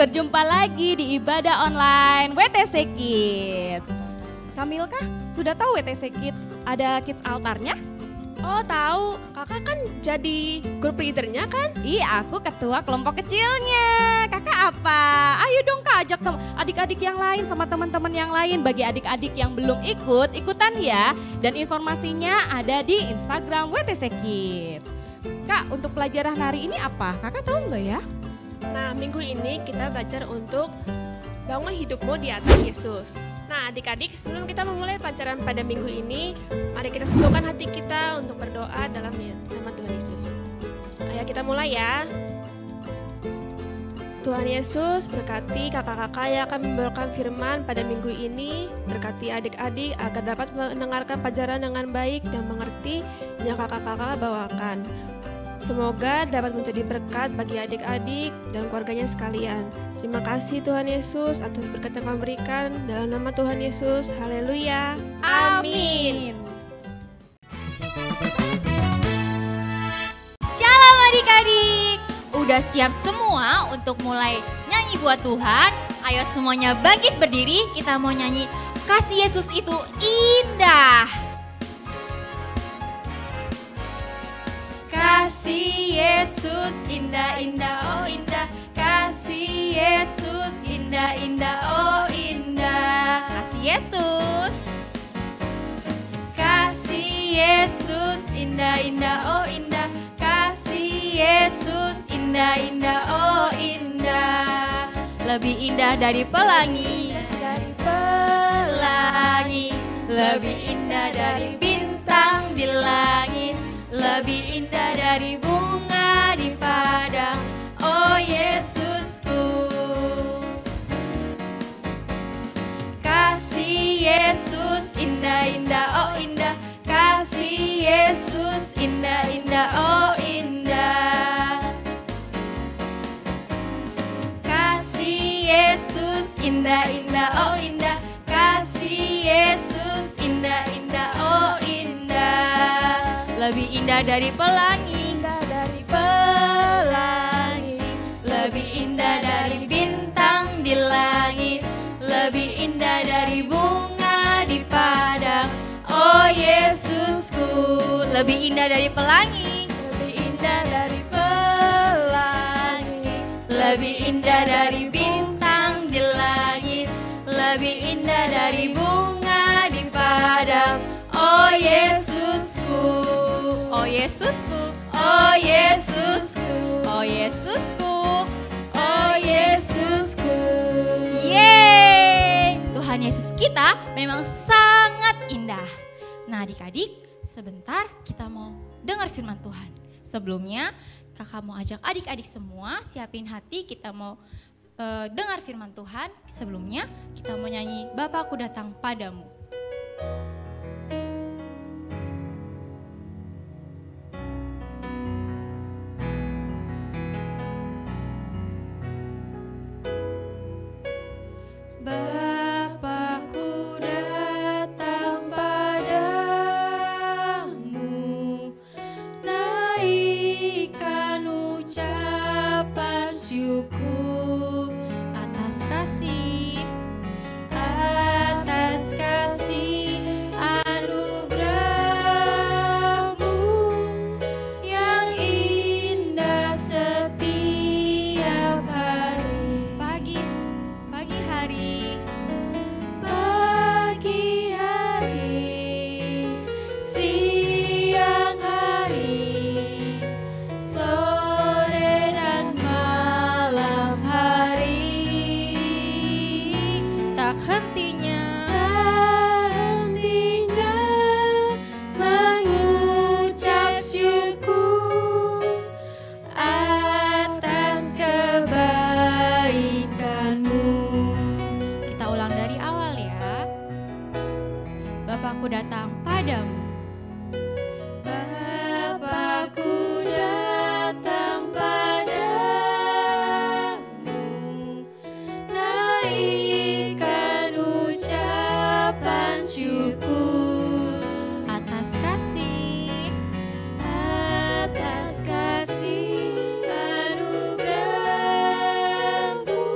berjumpa lagi di ibadah online WTC Kids. Kamilka, sudah tahu WTC Kids ada Kids Altarnya? Oh tahu, kakak kan jadi grup leadernya kan? Iya, aku ketua kelompok kecilnya. Kakak apa? Ayo dong kak, ajak adik-adik yang lain sama teman-teman yang lain. Bagi adik-adik yang belum ikut, ikutan ya. Dan informasinya ada di Instagram WTC Kids. Kak, untuk pelajaran hari ini apa? Kakak tahu nggak ya? Nah, minggu ini kita belajar untuk bangun hidupmu di atas Yesus. Nah, adik-adik, sebelum kita memulai pelajaran pada minggu ini, mari kita satukan hati kita untuk berdoa dalam nama Tuhan Yesus. Ayo kita mulai ya. Tuhan Yesus, berkati kakak-kakak yang akan membawakan firman pada minggu ini. Berkati adik-adik agar dapat mendengarkan pelajaran dengan baik dan mengerti yang kakak-kakak bawakan. Semoga dapat menjadi berkat bagi adik-adik dan keluarganya sekalian. Terima kasih Tuhan Yesus atas berkat yang Kau berikan. Dalam nama Tuhan Yesus, haleluya. Amin. Shalom adik-adik. Udah siap semua untuk mulai nyanyi buat Tuhan? Ayo semuanya bangkit berdiri, kita mau nyanyi Kasih Yesus itu indah. Kasih Yesus indah-indah, oh indah. Kasih Yesus indah-indah, oh indah. Kasih Yesus. Kasih Yesus indah-indah, oh indah. Kasih Yesus indah-indah, oh indah. Lebih indah dari pelangi, lebih indah dari bintang di langit, lebih indah dari bunga di padang, oh Yesusku. Kasih Yesus indah-indah, oh indah. Kasih Yesus indah-indah, oh indah. Kasih Yesus indah-indah, oh indah. Kasih Yesus indah-indah, oh indah. Lebih indah dari pelangi, lebih indah dari bintang di langit, lebih indah dari bunga di padang, oh Yesusku. Lebih indah dari pelangi, lebih indah dari pelangi, lebih indah dari bintang di langit, lebih indah dari bunga di padang, oh Yesusku. Oh Yesusku, oh Yesusku, oh Yesusku, oh Yesusku. Yeay, Tuhan Yesus kita memang sangat indah. Nah adik-adik, sebentar kita mau dengar firman Tuhan. Sebelumnya kakak mau ajak adik-adik semua siapin hati, kita mau dengar firman Tuhan. Sebelumnya kita mau nyanyi Bapakku datang padamu. Bapakku datang padamu, naikkan ucapan syukur atas kasih anugerahmu yang indah setiap hari. Pagi hari, siang hari, sore dan malam hari, tak hentinya mengucap syukur atas kebaikanmu. Kita ulang dari awal ya. Bapakku datang padamu. Bapakku datang padamu, naikkan ucapan syukur atas kasih anugerahmu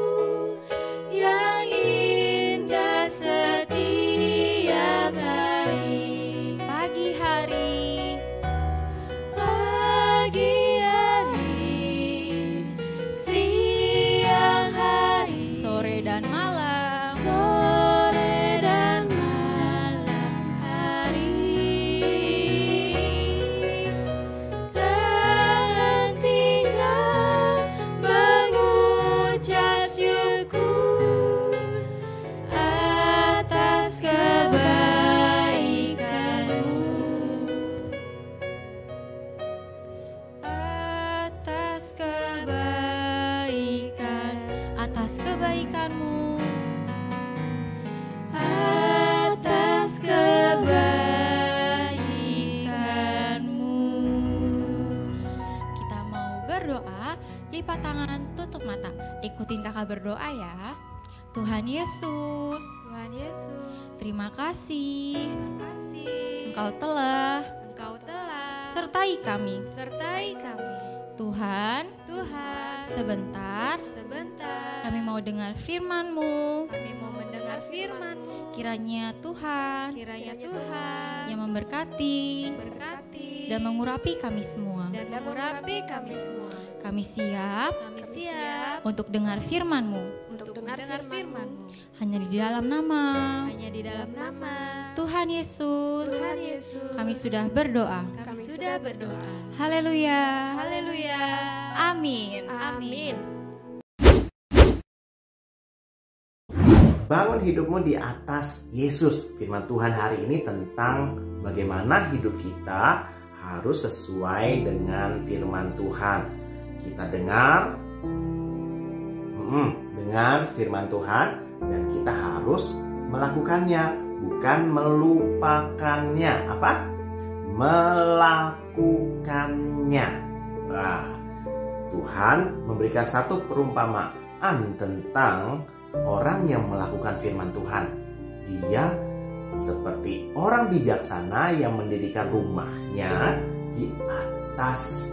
atas kebaikan-Mu. Atas kebaikan-Mu. Kita mau berdoa, lipat tangan, tutup mata. Ikutin kakak berdoa ya. Tuhan Yesus, Tuhan Yesus, terima kasih Engkau Engkau telah telah sertai kami. sertai kami. Tuhan, Tuhan, sebentar sebentar kami mau dengar firman-Mu. kami mau mendengar firman-Mu. Kiranya Tuhan Kiranya Tuhan yang memberkati berkati dan mengurapi kami semua. dan mengurapi kami semua. Kami siap Kami siap untuk dengar firman-Mu. untuk mendengar firman-Mu. Hanya di dalam nama Hanya di dalam nama Tuhan Yesus, Tuhan Yesus kami sudah berdoa. kami sudah berdoa. Haleluya. Haleluya. Amin. Amin. Bangun hidupmu di atas Yesus. Firman Tuhan hari ini tentang bagaimana hidup kita harus sesuai dengan firman Tuhan. Kita dengar firman Tuhan dan kita harus melakukannya, bukan melupakannya. Apa? Melakukannya. Wah, Tuhan memberikan satu perumpamaan tentang orang yang melakukan firman Tuhan. Dia seperti orang bijaksana yang mendirikan rumahnya di atas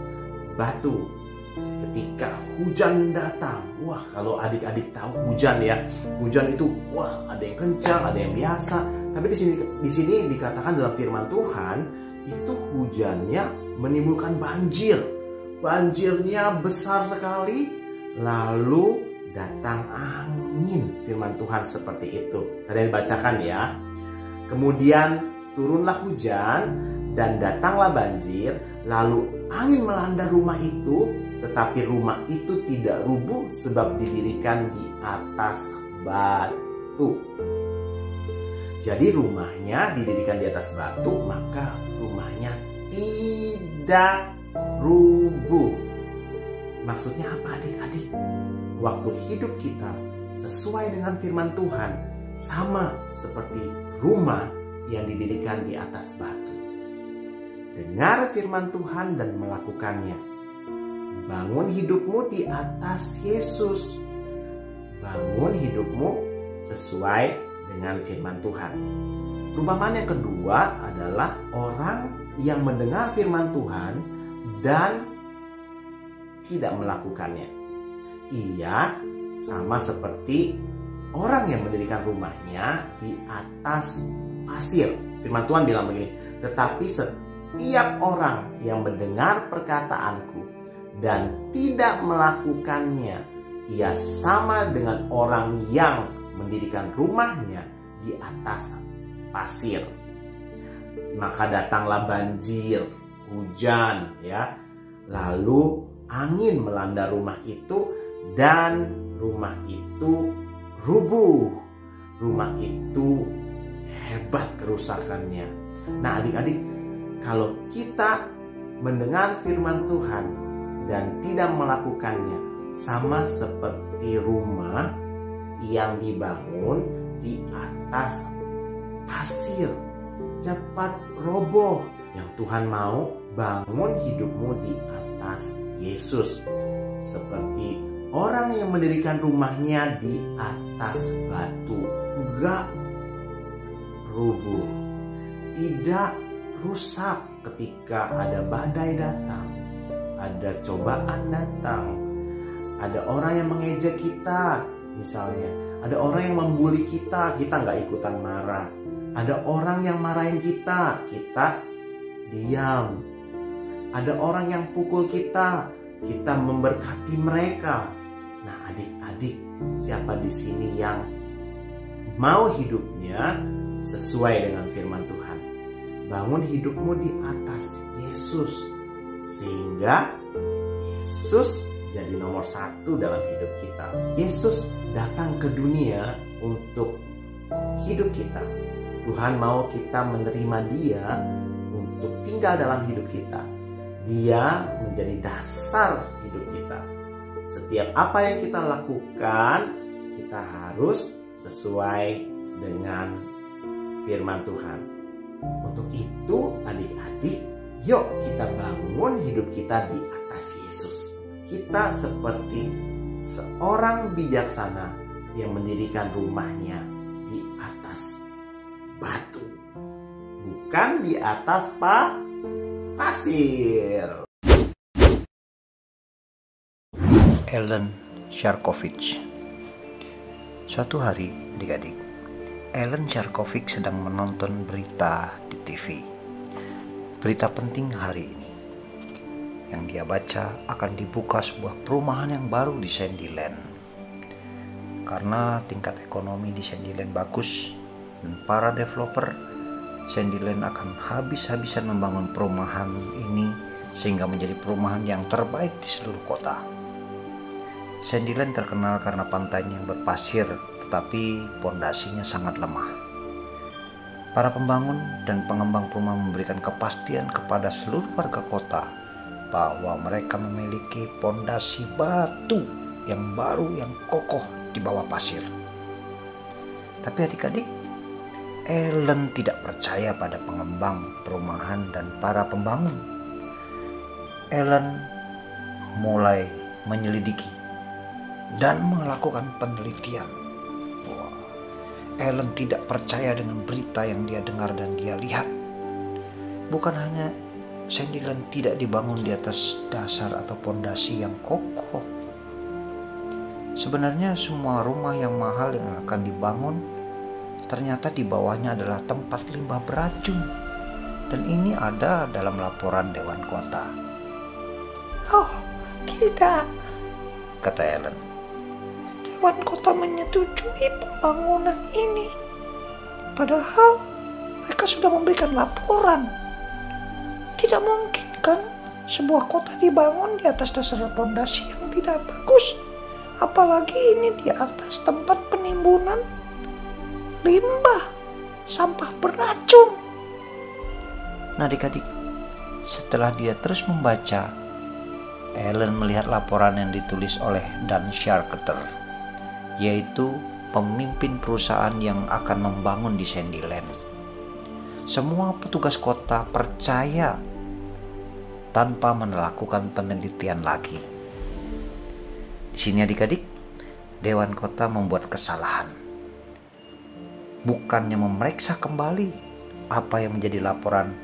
batu. Ketika hujan datang, wah, kalau adik-adik tahu hujan ya, hujan itu wah, ada yang kencang, ada yang biasa. Tapi di sini dikatakan dalam firman Tuhan itu hujannya menimbulkan banjir. Banjirnya besar sekali, lalu datang angin. Firman Tuhan seperti itu. Kalian bacakan ya. Kemudian turunlah hujan dan datanglah banjir, lalu angin melanda rumah itu, tetapi rumah itu tidak rubuh sebab didirikan di atas batu. Jadi rumahnya didirikan di atas batu, maka rumahnya tidak rubuh. Maksudnya apa adik-adik? Waktu hidup kita sesuai dengan firman Tuhan, sama seperti rumah yang didirikan di atas batu. Dengar firman Tuhan dan melakukannya. Bangun hidupmu di atas Yesus. Bangun hidupmu sesuai dengan firman Tuhan. Perumpamaan yang kedua adalah orang yang mendengar firman Tuhan dan tidak melakukannya. Ia sama seperti orang yang mendirikan rumahnya di atas pasir. Firman Tuhan bilang begini, tetapi setiap orang yang mendengar perkataanku dan tidak melakukannya, ia sama dengan orang yang mendirikan rumahnya di atas pasir. Maka datanglah banjir, hujan, ya. Lalu angin melanda rumah itu dan rumah itu rubuh. Rumah itu hebat kerusakannya. Nah, adik-adik, kalau kita mendengar firman Tuhan dan tidak melakukannya, sama seperti rumah yang dibangun di atas pasir, cepat roboh. Yang Tuhan mau, bangun hidupmu di atas Yesus, seperti orang yang mendirikan rumahnya di atas batu. Enggak rubuh, tidak rusak ketika ada badai datang, ada cobaan datang, ada orang yang mengejek kita, misalnya ada orang yang membuli kita, kita nggak ikutan marah. Ada orang yang marahin kita, kita diam. Ada orang yang pukul kita, kita memberkati mereka. Nah, adik-adik, siapa di sini yang mau hidupnya sesuai dengan firman Tuhan? Bangun hidupmu di atas Yesus, sehingga Yesus jadi nomor satu dalam hidup kita. Yesus datang ke dunia untuk hidup kita. Tuhan mau kita menerima Dia untuk tinggal dalam hidup kita. Dia menjadi dasar hidup kita. Setiap apa yang kita lakukan kita harus sesuai dengan firman Tuhan. Untuk itu adik-adik, yuk kita bangun hidup kita di atas Yesus. Kita seperti seorang bijaksana yang mendirikan rumahnya di atas batu, bukan di atas pasir. Ellen Sharkovich. Suatu hari, adik-adik, Ellen Sharkovich sedang menonton berita di TV. Berita penting hari ini. Yang dia baca akan dibuka sebuah perumahan yang baru di Sandyland. Karena tingkat ekonomi di Sandyland bagus dan para developer Sandyland akan habis-habisan membangun perumahan ini sehingga menjadi perumahan yang terbaik di seluruh kota. Sandyland terkenal karena pantainya yang berpasir, tetapi pondasinya sangat lemah. Para pembangun dan pengembang perumahan memberikan kepastian kepada seluruh warga kota bahwa mereka memiliki pondasi batu yang baru yang kokoh di bawah pasir. Tapi adik-adik, Ellen tidak percaya pada pengembang perumahan dan para pembangun. Ellen mulai menyelidiki dan melakukan penelitian. Ellen tidak percaya dengan berita yang dia dengar dan dia lihat. Bukan hanya Sandyland tidak dibangun di atas dasar atau pondasi yang kokoh. Sebenarnya semua rumah yang mahal yang akan dibangun ternyata di bawahnya adalah tempat limbah beracun. Dan ini ada dalam laporan Dewan Kota. "Oh, tidak," kata Ellen. "Dewan Kota menyetujui pembangunan ini. Padahal mereka sudah memberikan laporan. Tidak mungkin kan sebuah kota dibangun di atas dasar pondasi yang tidak bagus. Apalagi ini di atas tempat penimbunan limbah, sampah beracun." Nah adik-adik, setelah dia terus membaca, Ellen melihat laporan yang ditulis oleh Dan Sharketer, yaitu pemimpin perusahaan yang akan membangun di Sandyland. Semua petugas kota percaya tanpa melakukan penelitian lagi. Di sini adik-adik, Dewan Kota membuat kesalahan. Bukannya memeriksa kembali apa yang menjadi laporan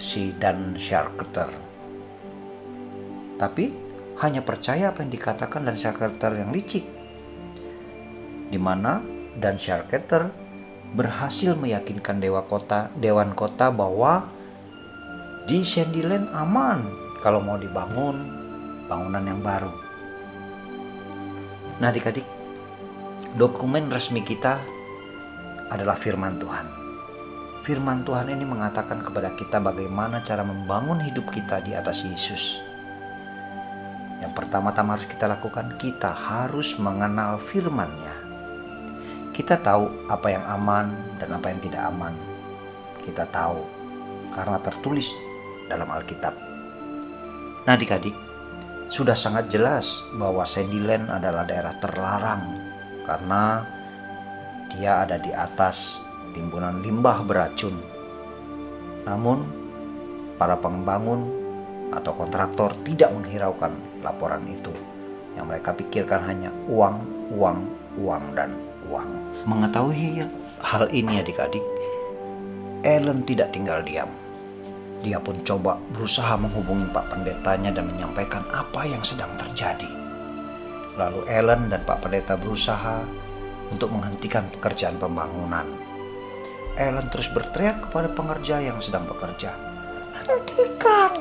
si Dan Sharketer, tapi hanya percaya apa yang dikatakan Dan Sharketer yang licik, di mana Dan Sharketer berhasil meyakinkan Dewan Kota bahwa di Sandyland aman kalau mau dibangun bangunan yang baru. Nah adik-adik, dokumen resmi kita adalah firman Tuhan. Firman Tuhan ini mengatakan kepada kita bagaimana cara membangun hidup kita di atas Yesus. Yang pertama-tama harus kita lakukan, kita harus mengenal firman-Nya. Kita tahu apa yang aman dan apa yang tidak aman. Kita tahu karena tertulis dalam Alkitab. Nah adik-adik, sudah sangat jelas bahwa Sandyland adalah daerah terlarang karena dia ada di atas timbunan limbah beracun. Namun para pembangun atau kontraktor tidak menghiraukan laporan itu. Yang mereka pikirkan hanya uang, dan uang. Mengetahui hal ini adik-adik, Ellen tidak tinggal diam. Dia pun coba berusaha menghubungi Pak Pendetanya dan menyampaikan apa yang sedang terjadi. Lalu Ellen dan Pak Pendeta berusaha untuk menghentikan pekerjaan pembangunan. Ellen terus berteriak kepada pengerja yang sedang bekerja, "Hentikan!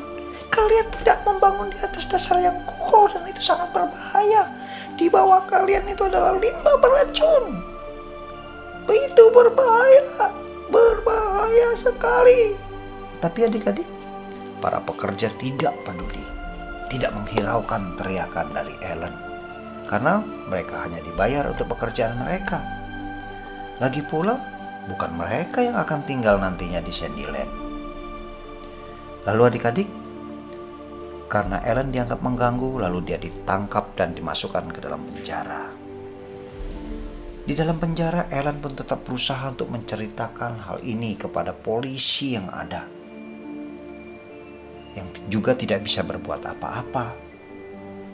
Kalian tidak membangun di atas dasar yang kokoh dan itu sangat berbahaya. Di bawah kalian itu adalah limbah beracun. Itu berbahaya sekali." Tapi adik-adik, para pekerja tidak peduli, tidak menghiraukan teriakan dari Ellen, karena mereka hanya dibayar untuk pekerjaan mereka. Lagi pula, bukan mereka yang akan tinggal nantinya di Sandyland. Lalu adik-adik, karena Ellen dianggap mengganggu, lalu dia ditangkap dan dimasukkan ke dalam penjara. Di dalam penjara, Ellen pun tetap berusaha untuk menceritakan hal ini kepada polisi yang ada, yang juga tidak bisa berbuat apa-apa.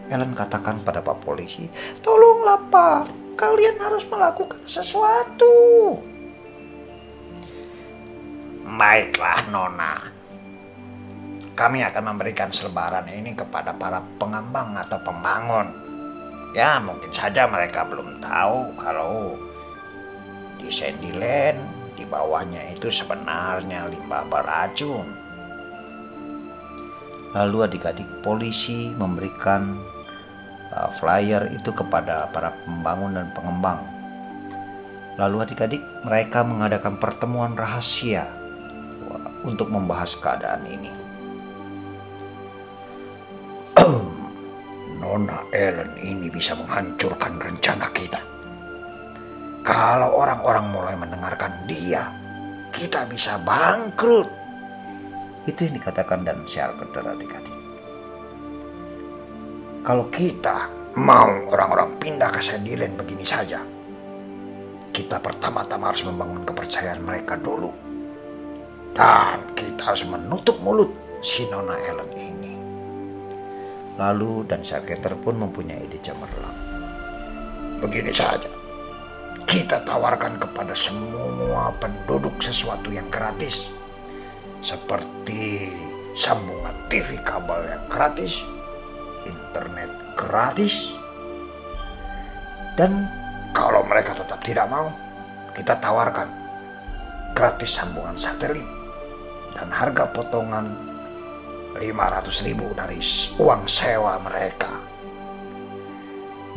Ellen katakan pada Pak Polisi, "Tolonglah Pak, kalian harus melakukan sesuatu." "Baiklah Nona, kami akan memberikan selebaran ini kepada para pengembang atau pembangun. Ya, mungkin saja mereka belum tahu kalau di Sandyland di bawahnya itu sebenarnya limbah beracun." Lalu adik-adik polisi memberikan flyer itu kepada para pembangun dan pengembang. Lalu adik-adik mereka mengadakan pertemuan rahasia untuk membahas keadaan ini. "Nona Ellen ini bisa menghancurkan rencana kita. Kalau orang-orang mulai mendengarkan dia, kita bisa bangkrut." Itu yang dikatakan dan Sharketer adik-adik. "Kalau kita mau orang-orang pindah ke Sandyland begini saja, kita pertama-tama harus membangun kepercayaan mereka dulu. Dan kita harus menutup mulut si Nona Ellen ini." Lalu dan Sharketer pun mempunyai ide cemerlang. "Begini saja, kita tawarkan kepada semua penduduk sesuatu yang gratis. Seperti sambungan TV kabel yang gratis, internet gratis. Dan kalau mereka tetap tidak mau, kita tawarkan gratis sambungan satelit dan harga potongan 500.000 dari uang sewa mereka."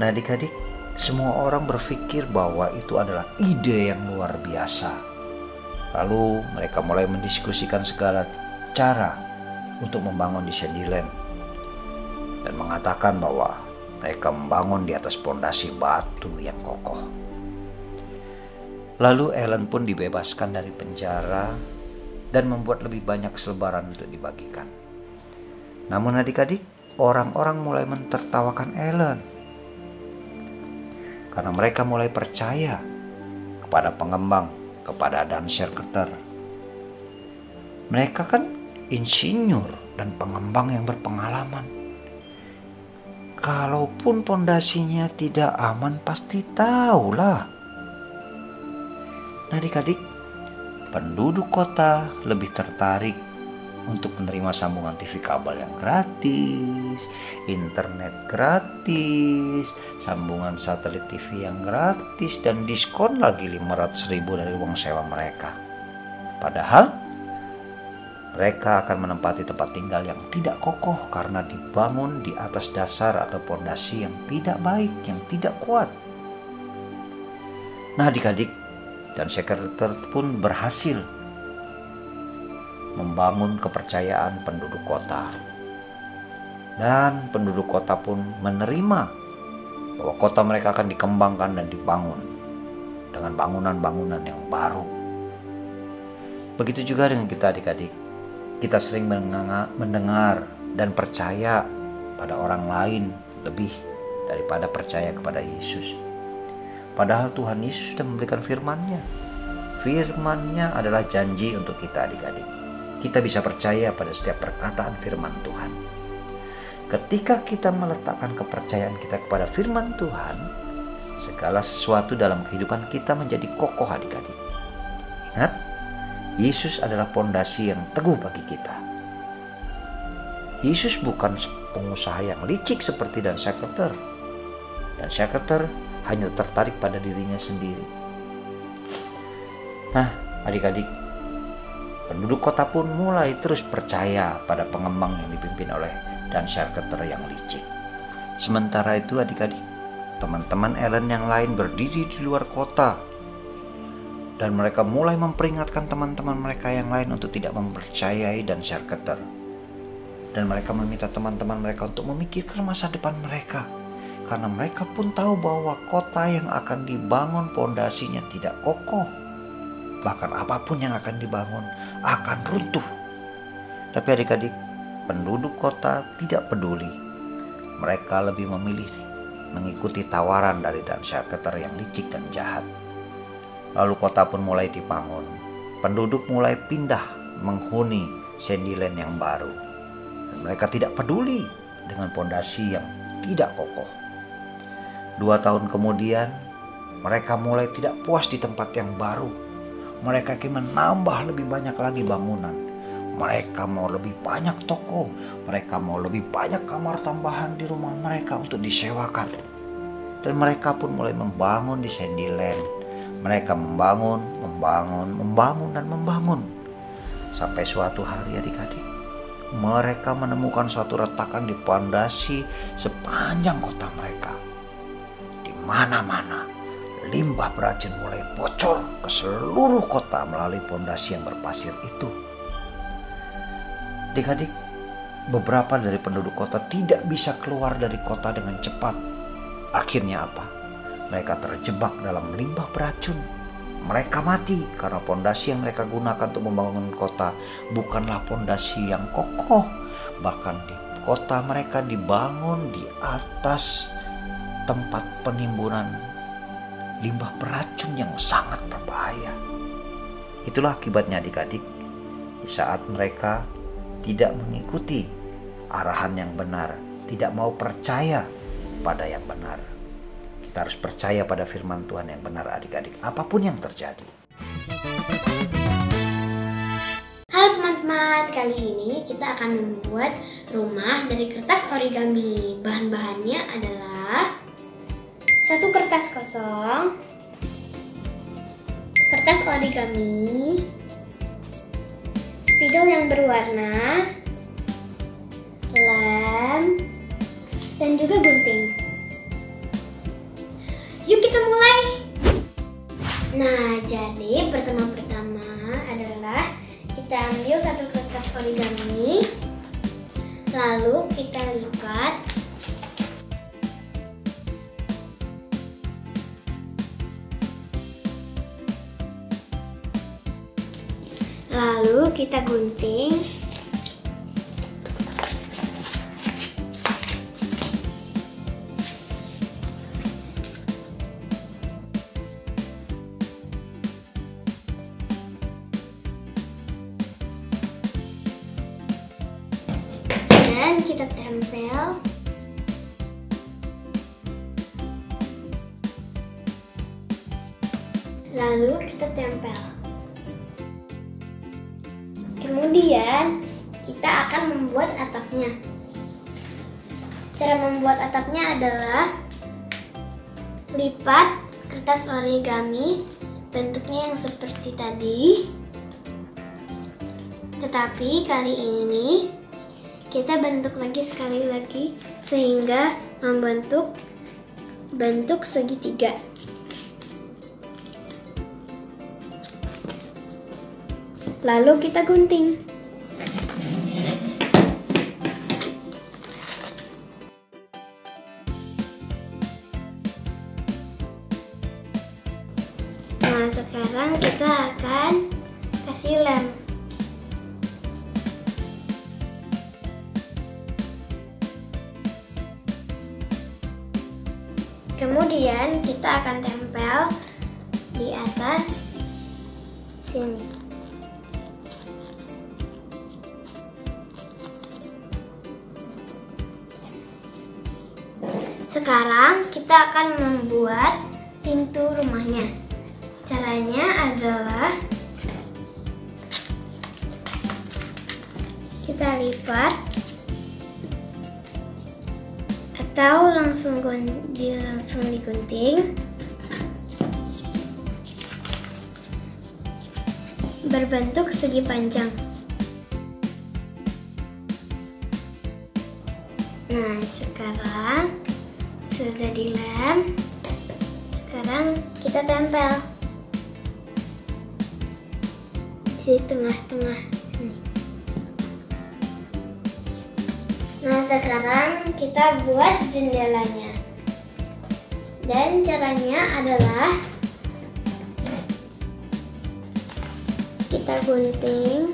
Nah adik-adik, semua orang berpikir bahwa itu adalah ide yang luar biasa. Lalu mereka mulai mendiskusikan segala cara untuk membangun di Sandyland dan mengatakan bahwa mereka membangun di atas pondasi batu yang kokoh. Lalu Ellen pun dibebaskan dari penjara dan membuat lebih banyak selebaran untuk dibagikan. Namun adik-adik, orang-orang mulai mentertawakan Ellen karena mereka mulai percaya kepada pengembang, kepada Dan Sharketer. Mereka kan insinyur dan pengembang yang berpengalaman. Kalaupun pondasinya tidak aman, pasti tahulah. Nah adik-adik, penduduk kota lebih tertarik untuk menerima sambungan TV kabel yang gratis, internet gratis, sambungan satelit TV yang gratis, dan diskon lagi 500.000 dari uang sewa mereka. Padahal mereka akan menempati tempat tinggal yang tidak kokoh karena dibangun di atas dasar atau pondasi yang tidak baik, yang tidak kuat. Nah adik-adik, dan Sharketer pun berhasil membangun kepercayaan penduduk kota. Dan penduduk kota pun menerima bahwa kota mereka akan dikembangkan dan dibangun dengan bangunan-bangunan yang baru. Begitu juga dengan kita adik-adik. Kita sering mendengar dan percaya pada orang lain lebih daripada percaya kepada Yesus. Padahal Tuhan Yesus sudah memberikan firman-Nya. Firman-Nya adalah janji untuk kita adik-adik. Kita bisa percaya pada setiap perkataan firman Tuhan. Ketika kita meletakkan kepercayaan kita kepada firman Tuhan, segala sesuatu dalam kehidupan kita menjadi kokoh adik-adik. Ingat, Yesus adalah pondasi yang teguh bagi kita. Yesus bukan pengusaha yang licik seperti Dan Sharketer. Dan Sharketer hanya tertarik pada dirinya sendiri. Nah, adik-adik, penduduk kota pun mulai terus percaya pada pengembang yang dipimpin oleh Dan Sharketer yang licik. Sementara itu adik-adik, teman-teman Ellen yang lain berdiri di luar kota. Dan mereka mulai memperingatkan teman-teman mereka yang lain untuk tidak mempercayai Dan Sharketer. Dan mereka meminta teman-teman mereka untuk memikirkan masa depan mereka. Karena mereka pun tahu bahwa kota yang akan dibangun pondasinya tidak kokoh. Bahkan apapun yang akan dibangun akan runtuh. Tapi adik-adik, penduduk kota tidak peduli. Mereka lebih memilih mengikuti tawaran dari Dan Schachter yang licik dan jahat. Lalu kota pun mulai dibangun. Penduduk mulai pindah menghuni Sandyland yang baru. Dan mereka tidak peduli dengan pondasi yang tidak kokoh. 2 tahun kemudian, mereka mulai tidak puas di tempat yang baru. Mereka ingin menambah lebih banyak lagi bangunan. Mereka mau lebih banyak toko. Mereka mau lebih banyak kamar tambahan di rumah mereka untuk disewakan. Dan mereka pun mulai membangun di Sandyland. Mereka membangun, dan membangun. Sampai suatu hari adik-adik, mereka menemukan suatu retakan di pondasi sepanjang kota mereka. Di mana-mana, limbah beracun mulai bocor ke seluruh kota melalui pondasi yang berpasir itu. Adik-adik, beberapa dari penduduk kota tidak bisa keluar dari kota dengan cepat. Akhirnya apa? Mereka terjebak dalam limbah beracun. Mereka mati karena pondasi yang mereka gunakan untuk membangun kota bukanlah pondasi yang kokoh. Bahkan di kota mereka dibangun di atas tempat penimbunan limbah beracun yang sangat berbahaya. Itulah akibatnya adik-adik, di saat mereka tidak mengikuti arahan yang benar, tidak mau percaya pada yang benar. Kita harus percaya pada firman Tuhan yang benar adik-adik, apapun yang terjadi. Halo teman-teman, kali ini kita akan membuat rumah dari kertas origami. Bahan-bahannya adalah 1 kertas kosong, kertas origami, spidol yang berwarna, lem, dan juga gunting. Yuk kita mulai. Nah, jadi pertama-tama adalah kita ambil 1 kertas origami, lalu kita lipat. Lalu kita gunting. Dan kita tempel. Lalu kita tempel. Kemudian kita akan membuat atapnya. Cara membuat atapnya adalah lipat kertas origami bentuknya yang seperti tadi. Tetapi kali ini kita bentuk lagi sekali lagi sehingga membentuk bentuk segitiga. Lalu kita gunting. Nah, sekarang kita akan kasih lem. Kemudian kita akan tempel di atas sini. Sekarang kita akan membuat pintu rumahnya. Caranya adalah kita lipat atau langsung digunting berbentuk segi panjang. Nah, sekarang sudah dilem. Sekarang kita tempel di tengah-tengah sini. Nah, sekarang kita buat jendelanya. Dan caranya adalah kita gunting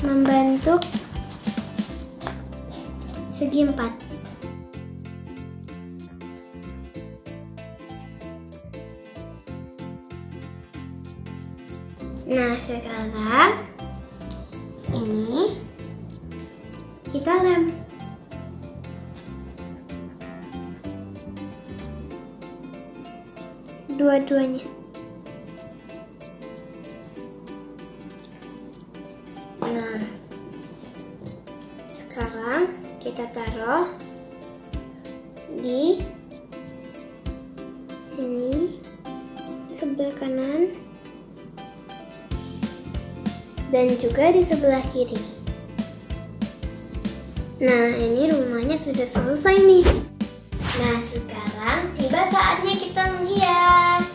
membentuk segi 4. Nah, sekarang ini kita lem. Dua-duanya. Nah, sekarang kita taruh di sini sebelah kanan dan juga di sebelah kiri. Nah, ini rumahnya sudah selesai nih. Nah, sekarang tiba saatnya kita menghias.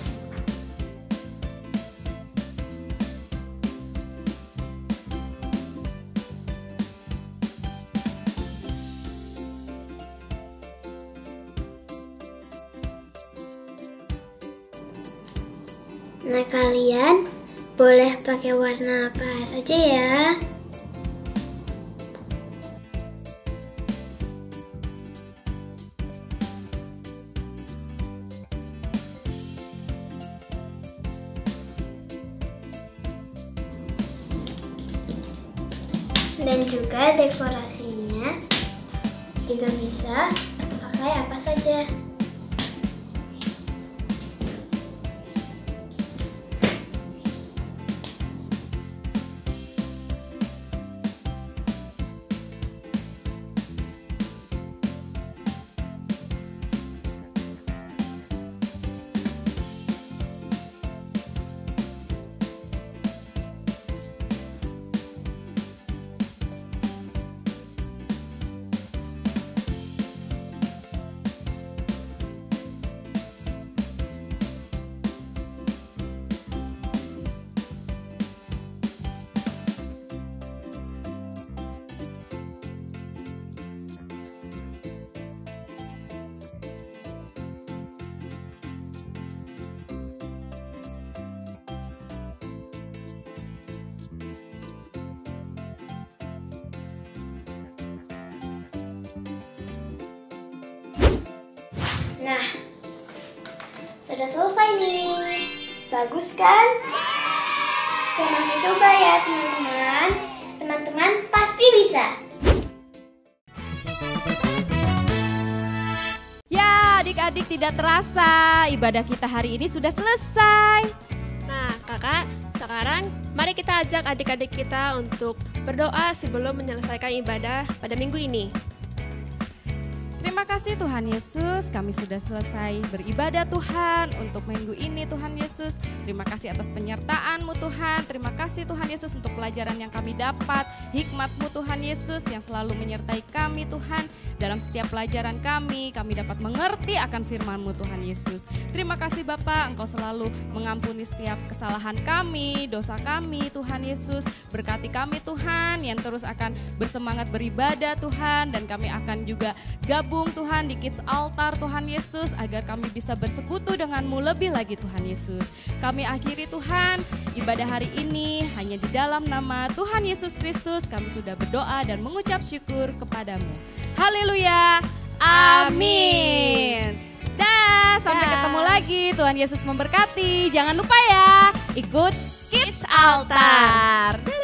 Nah, kalian boleh pakai warna apa saja ya. Dan juga dekorasinya juga bisa pakai apa saja. Nah, sudah selesai nih. Bagus kan? Jangan coba ya teman-teman. Teman-teman pasti bisa. Ya, adik-adik, tidak terasa ibadah kita hari ini sudah selesai. Nah, kakak, sekarang mari kita ajak adik-adik kita untuk berdoa sebelum menyelesaikan ibadah pada minggu ini. Terima kasih Tuhan Yesus, kami sudah selesai beribadah Tuhan untuk minggu ini Tuhan Yesus. Terima kasih atas penyertaan-Mu Tuhan, terima kasih Tuhan Yesus untuk pelajaran yang kami dapat, hikmat-Mu Tuhan Yesus yang selalu menyertai kami Tuhan. Dalam setiap pelajaran kami dapat mengerti akan firman-Mu Tuhan Yesus. Terima kasih Bapa, Engkau selalu mengampuni setiap kesalahan kami, dosa kami Tuhan Yesus. Berkati kami Tuhan yang terus akan bersemangat beribadah Tuhan, dan kami akan juga gabung Tuhan di Kids Altar Tuhan Yesus agar kami bisa bersekutu dengan-Mu lebih lagi Tuhan Yesus. Kami akhiri Tuhan ibadah hari ini hanya di dalam nama Tuhan Yesus Kristus kami sudah berdoa dan mengucap syukur kepadamu. Haleluya, amin. Dah, sampai ketemu lagi. Tuhan Yesus memberkati. Jangan lupa ya, ikut Kids Altar.